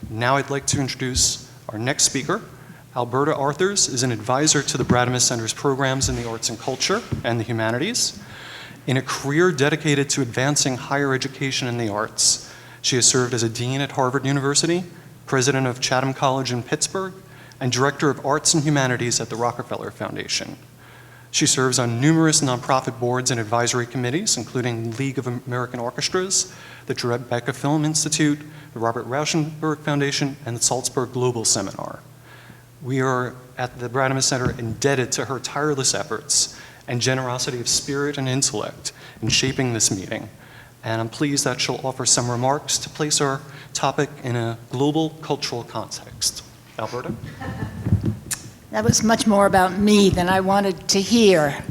Now I'd like to introduce our next speaker. Alberta Arthur'S is an advisor to the Putnam Center's programs in the arts and culture and the humanities. In a career dedicated to advancing higher education in the arts, she has served as a dean at Harvard University, president of Chatham College in Pittsburgh, and director of arts and humanities at the Rockefeller Foundation. She serves on numerous nonprofit boards and advisory committees, including League of American Orchestras, the Tribeca Film Institute, the Robert Rauschenberg Foundation, and the Salzburg Global Seminar. We are at the Putnam Center indebted to her tireless efforts and generosity of spirit and intellect in shaping this meeting. And I'm pleased that she'll offer some remarks to place our topic in a global cultural context. Alberta? That was much more about me than I wanted to hear.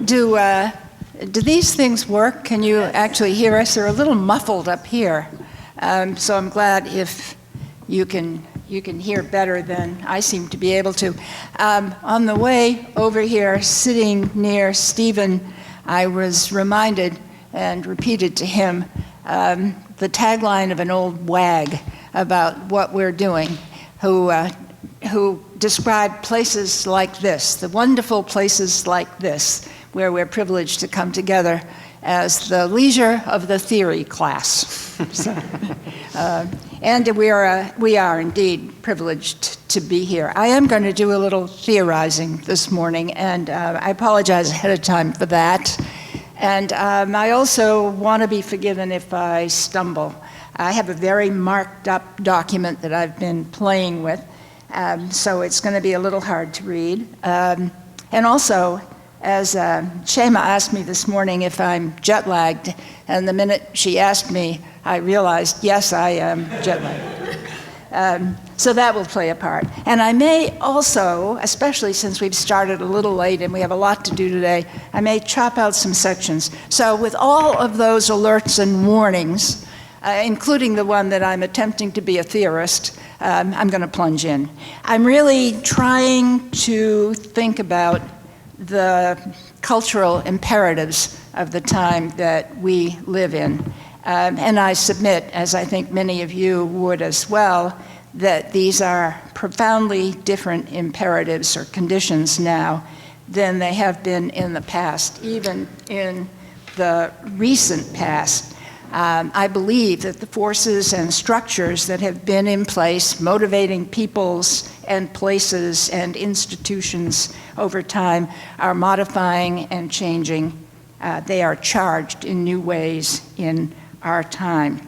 Do these things work? Can you actually hear us? They're a little muffled up here. So I'm glad if you can hear better than I seem to be able to. On the way over here, sitting near Stephen, I was reminded and repeated to him the tagline of an old wag about what we're doing, who described places like this, the wonderful places like this, where we're privileged to come together as the leisure of the theory class. And we are indeed privileged to be here. I am going to do a little theorizing this morning, and I apologize ahead of time for that. And I also want to be forgiven if I stumble. I have a very marked up document that I've been playing with, so it's going to be a little hard to read. And also, as Shema asked me this morning if I'm jet lagged, and the minute she asked me, I realized, yes, I am jet lagged. So that will play a part. And I may also, especially since we've started a little late and we have a lot to do today, I may chop out some sections. So with all of those alerts and warnings, including the one that I'm attempting to be a theorist, I'm going to plunge in. I'm really trying to think about the cultural imperatives of the time that we live in. And I submit, as I think many of you would as well, that these are profoundly different imperatives or conditions now than they have been in the past, even in the recent past. I believe that the forces and structures that have been in place, motivating peoples and places and institutions over time, are modifying and changing. They are charged in new ways in our time.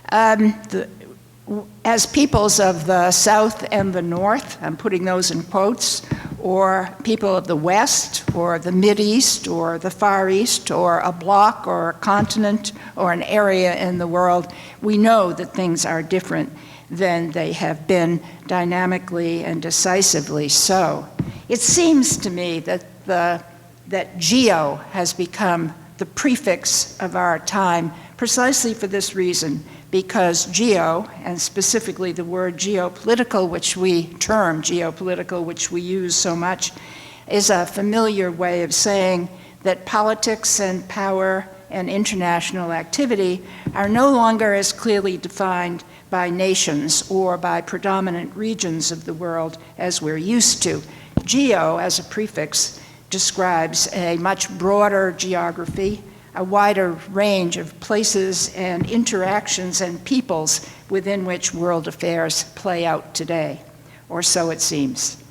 As peoples of the South and the North, I'm putting those in quotes, or people of the West, or the Mideast, or the Far East, or a bloc, or a continent, or an area in the world, we know that things are different than they have been dynamically and decisively so. It seems to me that geo has become the prefix of our time precisely for this reason, because geo, and specifically the word geopolitical, which we use so much, is a familiar way of saying that politics and power and international activity are no longer as clearly defined by nations or by predominant regions of the world as we're used to. Geo, as a prefix, describes a much broader geography, a wider range of places and interactions and peoples within which world affairs play out today, or so it seems.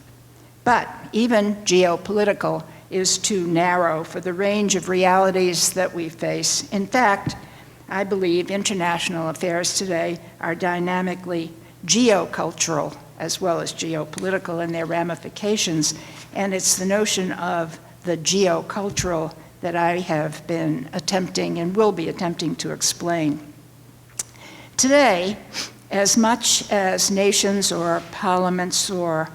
But even geopolitical is too narrow for the range of realities that we face. In fact, I believe international affairs today are dynamically geocultural as well as geopolitical in their ramifications, and it's the notion of the geocultural that I have been attempting and will be attempting to explain. Today, as much as nations or parliaments or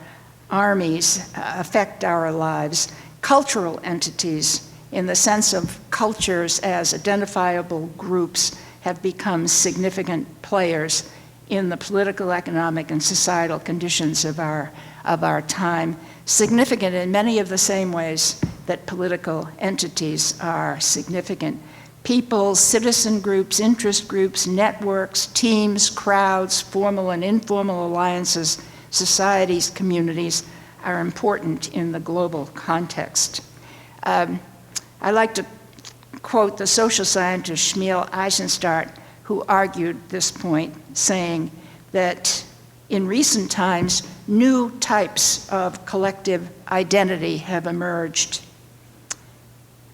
armies affect our lives, cultural entities, in the sense of cultures as identifiable groups, have become significant players in the political, economic, and societal conditions of our time, significant in many of the same ways that political entities are significant. People, citizen groups, interest groups, networks, teams, crowds, formal and informal alliances, societies, communities are important in the global context. I like to quote the social scientist Shmuel Eisenstadt, who argued this point, saying that in recent times, new types of collective identity have emerged,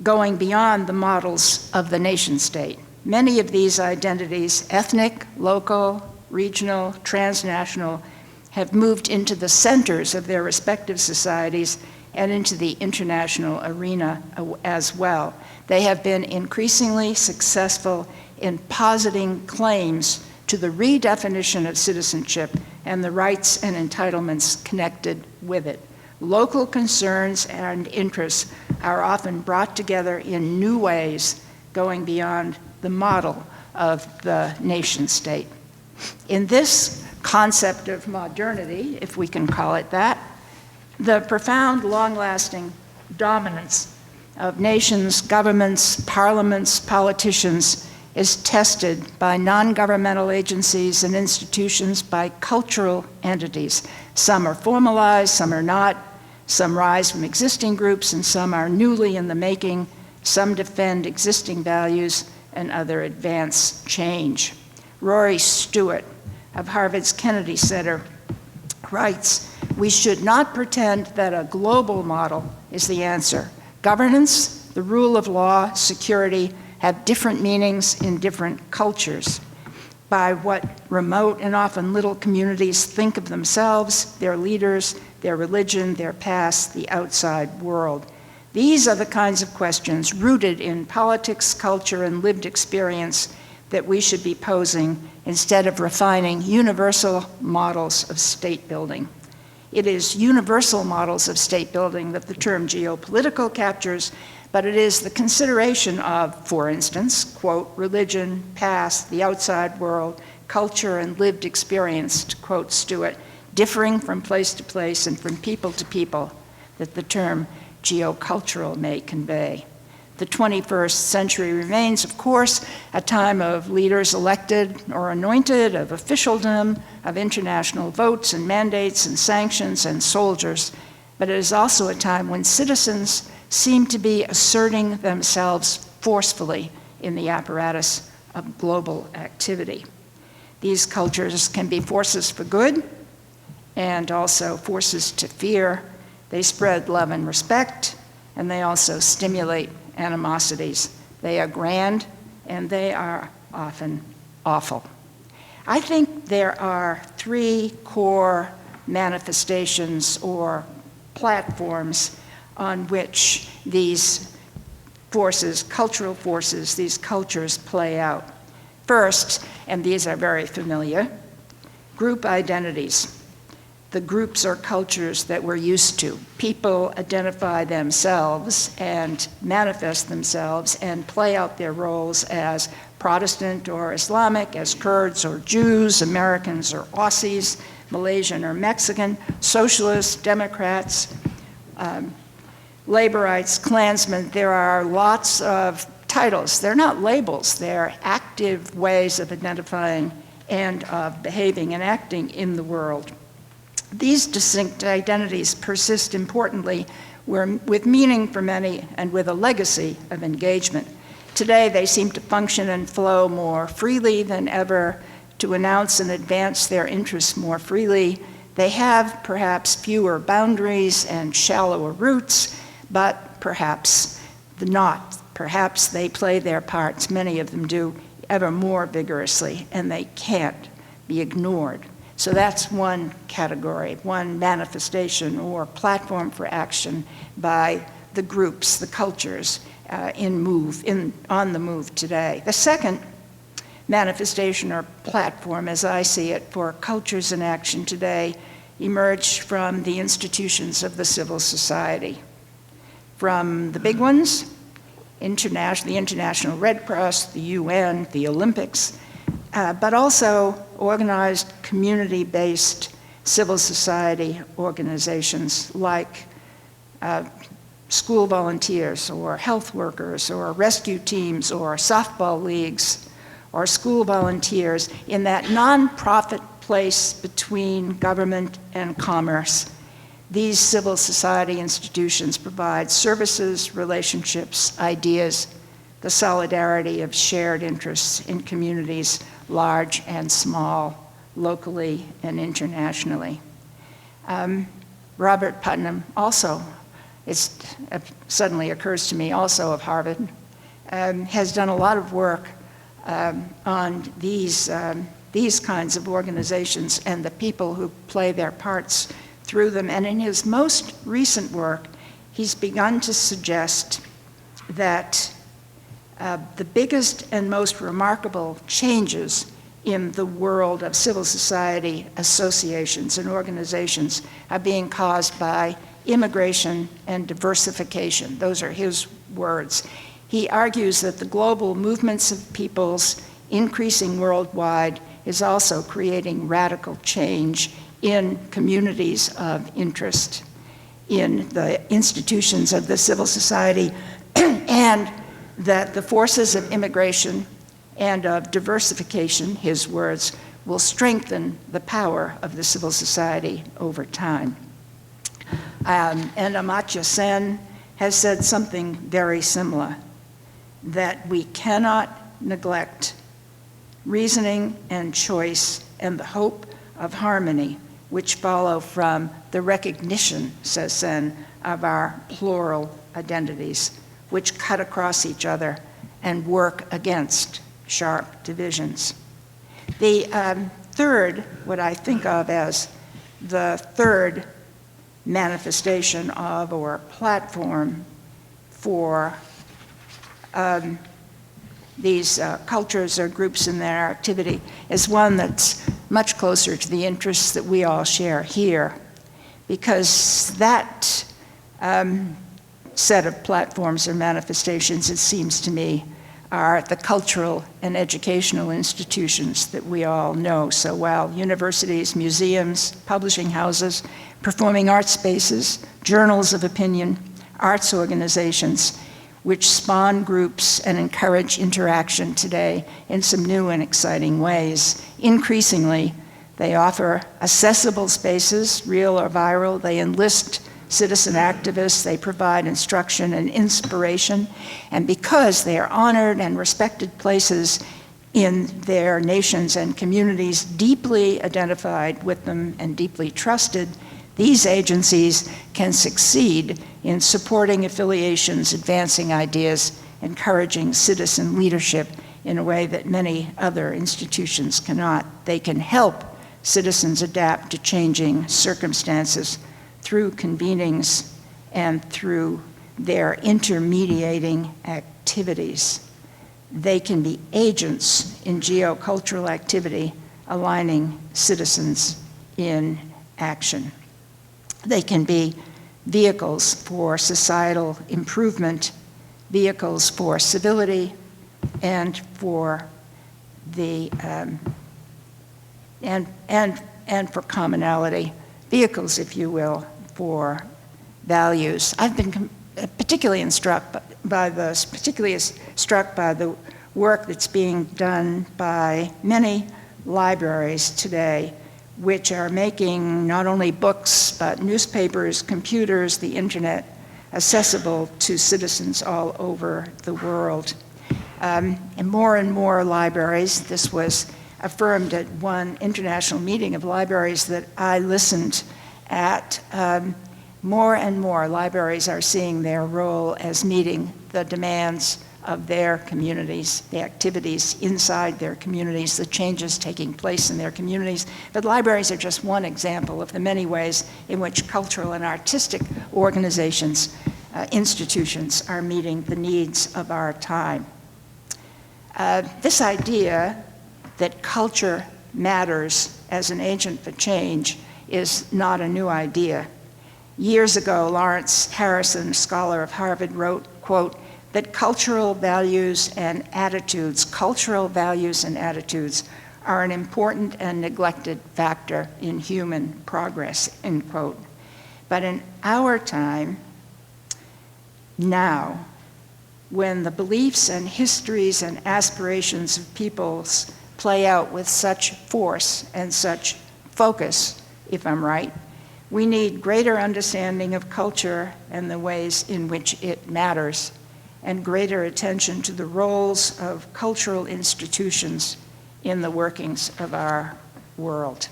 going beyond the models of the nation-state. Many of these identities, ethnic, local, regional, transnational, have moved into the centers of their respective societies and into the international arena as well. They have been increasingly successful in positing claims to the redefinition of citizenship and the rights and entitlements connected with it. Local concerns and interests are often brought together in new ways, going beyond the model of the nation-state. In this concept of modernity, if we can call it that, the profound, long-lasting dominance of nations, governments, parliaments, politicians is tested by non-governmental agencies and institutions, by cultural entities. Some are formalized, some are not. Some rise from existing groups, and some are newly in the making. Some defend existing values, and other advance change. Rory Stewart of Harvard's Kennedy Center writes, "We should not pretend that a global model is the answer. Governance, the rule of law, security have different meanings in different cultures. By what remote and often little communities think of themselves, their leaders, their religion, their past, the outside world. These are the kinds of questions rooted in politics, culture, and lived experience that we should be posing instead of refining universal models of state building." It is universal models of state building that the term geopolitical captures, but it is the consideration of, for instance, quote, religion, past, the outside world, culture, and lived experience, to quote Stewart, differing from place to place and from people to people, that the term geocultural may convey. The 21st century remains, of course, a time of leaders elected or anointed, of officialdom, of international votes and mandates and sanctions and soldiers, but it is also a time when citizens seem to be asserting themselves forcefully in the apparatus of global activity. These cultures can be forces for good and also forces to fear. They spread love and respect, and they also stimulate animosities. They are grand, and they are often awful. I think there are three core manifestations or platforms on which these forces, cultural forces, these cultures play out. First, and these are very familiar, group identities. The groups or cultures that we're used to. People identify themselves and manifest themselves and play out their roles as Protestant or Islamic, as Kurds or Jews, Americans or Aussies, Malaysian or Mexican, socialists, Democrats, laborites, Klansmen. There are lots of titles. They're not labels. They're active ways of identifying and of behaving and acting in the world. These distinct identities persist importantly with meaning for many and with a legacy of engagement. Today, they seem to function and flow more freely than ever, to announce and advance their interests more freely. They have perhaps fewer boundaries and shallower roots, but perhaps not. Perhaps they play their parts, many of them do, ever more vigorously, and they can't be ignored. So that's one category, one manifestation or platform for action by the groups, the cultures on the move today. The second manifestation or platform, as I see it, for cultures in action today emerged from the institutions of the civil society. From the big ones, the International Red Cross, the UN, the Olympics, but also organized community-based civil society organizations like school volunteers or health workers or rescue teams or softball leagues or school volunteers in that nonprofit place between government and commerce. These civil society institutions provide services, relationships, ideas, the solidarity of shared interests in communities large and small, locally and internationally. Robert Putnam also, it suddenly occurs to me, also of Harvard, has done a lot of work on these kinds of organizations and the people who play their parts through them. And in his most recent work, he's begun to suggest that the biggest and most remarkable changes in the world of civil society associations and organizations are being caused by immigration and diversification. Those are his words. He argues that the global movements of peoples increasing worldwide is also creating radical change in communities of interest, in the institutions of the civil society, and that the forces of immigration and of diversification, his words, will strengthen the power of the civil society over time. And Amartya Sen has said something very similar, that we cannot neglect reasoning and choice and the hope of harmony which follow from the recognition, says Sen, of our plural identities, which cut across each other and work against sharp divisions. The third, what I think of as the third manifestation of or platform for these cultures or groups in their activity is one that's much closer to the interests that we all share here, because that set of platforms or manifestations, it seems to me, are the cultural and educational institutions that we all know so well: universities, museums, publishing houses, performing arts spaces, journals of opinion, arts organizations, which spawn groups and encourage interaction today in some new and exciting ways. Increasingly, they offer accessible spaces, real or viral. They enlist citizen activists, they provide instruction and inspiration, and because they are honored and respected places in their nations and communities, deeply identified with them and deeply trusted, these agencies can succeed in supporting affiliations, advancing ideas, encouraging citizen leadership in a way that many other institutions cannot. They can help citizens adapt to changing circumstances through convenings and through their intermediating activities. They can be agents in geocultural activity, aligning citizens in action. They can be vehicles for societal improvement, vehicles for civility, and for the and for commonality, vehicles, if you will, for values. I've been particularly struck by the work that's being done by many libraries today, which are making not only books, but newspapers, computers, the internet, accessible to citizens all over the world. And more libraries, this was affirmed at one international meeting of libraries that I listened at, more and more libraries are seeing their role as meeting the demands of their communities, the activities inside their communities, the changes taking place in their communities. But libraries are just one example of the many ways in which cultural and artistic organizations, institutions, are meeting the needs of our time. This idea that culture matters as an agent for change is not a new idea. Years ago, Lawrence Harrison, a scholar of Harvard, wrote, quote, that cultural values and attitudes are an important and neglected factor in human progress, end quote. But in our time, now, when the beliefs and histories and aspirations of peoples play out with such force and such focus, if I'm right, we need greater understanding of culture and the ways in which it matters, and greater attention to the roles of cultural institutions in the workings of our world.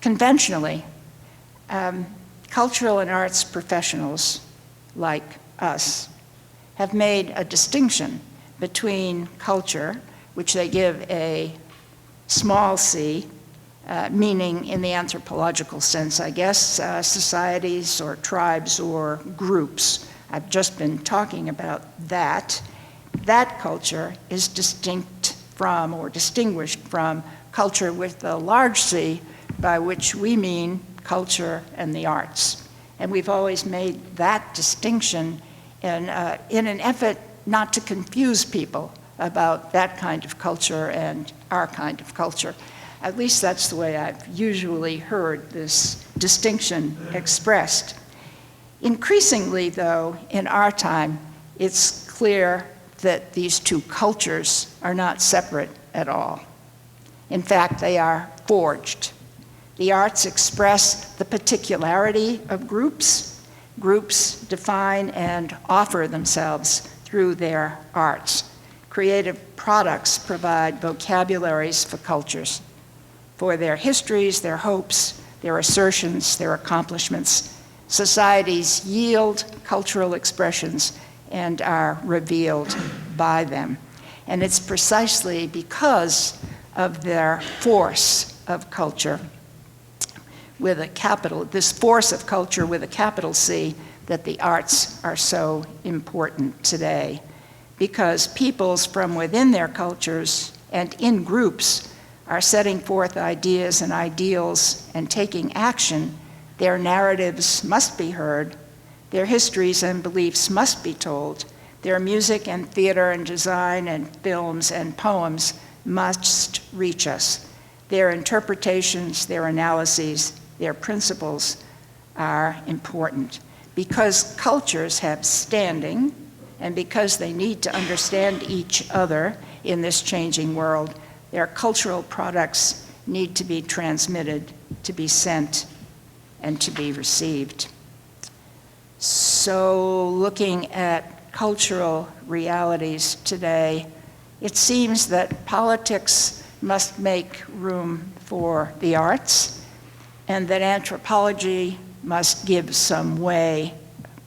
Conventionally, cultural and arts professionals like us have made a distinction between culture, which they give a small c, meaning in the anthropological sense, I guess, societies or tribes or groups. I've just been talking about that. That culture is distinct from or distinguished from culture with the large C, by which we mean culture and the arts. And we've always made that distinction in an effort not to confuse people about that kind of culture and our kind of culture. At least that's the way I've usually heard this distinction expressed. Increasingly, though, in our time, it's clear that these two cultures are not separate at all. In fact, they are forged. The arts express the particularity of groups. Groups define and offer themselves through their arts. Creative products provide vocabularies for cultures, for their histories, their hopes, their assertions, their accomplishments. Societies yield cultural expressions and are revealed by them. And it's precisely because of their force of culture with a capital, this force of culture with a capital C, that the arts are so important today. Because peoples from within their cultures and in groups are setting forth ideas and ideals and taking action, their narratives must be heard, their histories and beliefs must be told, their music and theater and design and films and poems must reach us. Their interpretations, their analyses, their principles are important. Because cultures have standing, and because they need to understand each other in this changing world, their cultural products need to be transmitted, to be sent, and to be received. So, looking at cultural realities today, it seems that politics must make room for the arts, and that anthropology must give some way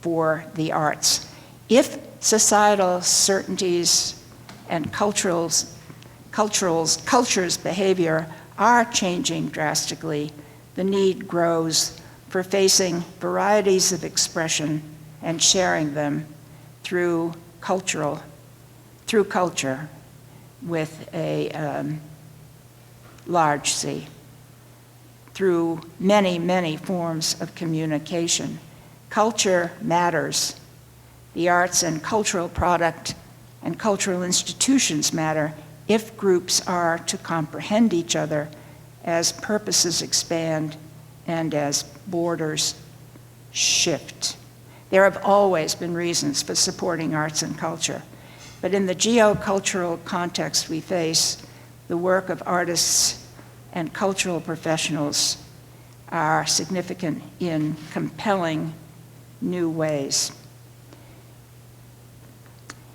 for the arts. If societal certainties and culture's behavior are changing drastically, the need grows for facing varieties of expression and sharing them through culture with a large C, through many, many forms of communication. Culture matters. The arts and cultural product and cultural institutions matter if groups are to comprehend each other as purposes expand and as borders shift. There have always been reasons for supporting arts and culture, but in the geocultural context we face, the work of artists and cultural professionals are significant in compelling new ways.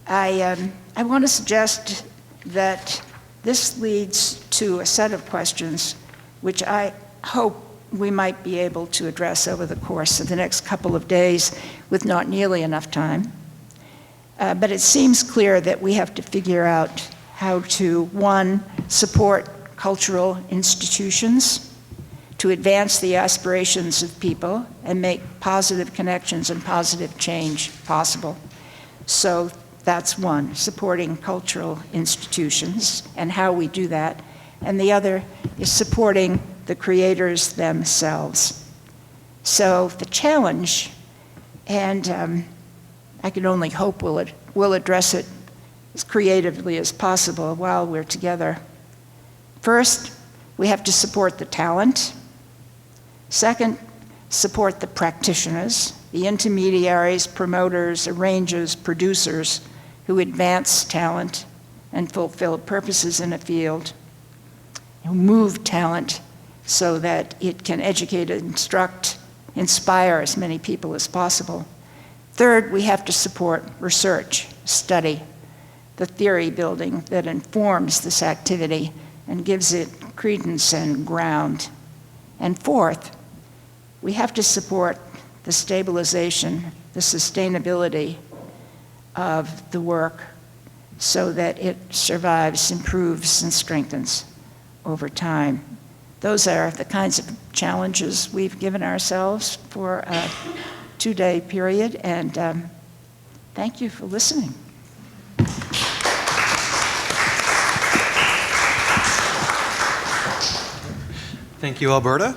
I want to suggest that this leads to a set of questions which I hope we might be able to address over the course of the next couple of days with not nearly enough time. But it seems clear that we have to figure out how to, one, support cultural institutions, to advance the aspirations of people and make positive connections and positive change possible. So that's one, supporting cultural institutions and how we do that. And the other is supporting the creators themselves. So the challenge, and I can only hope we'll address it as creatively as possible while we're together. First, we have to support the talent. Second, support the practitioners. the intermediaries, promoters, arrangers, producers who advance talent and fulfill purposes in a field, who move talent so that it can educate, instruct, inspire as many people as possible. Third, we have to support research, study, the theory building that informs this activity and gives it credence and ground. And fourth, we have to support the stabilization, the sustainability of the work so that it survives, improves, and strengthens over time. Those are the kinds of challenges we've given ourselves for a 2-day period, and thank you for listening. Thank you, Alberta.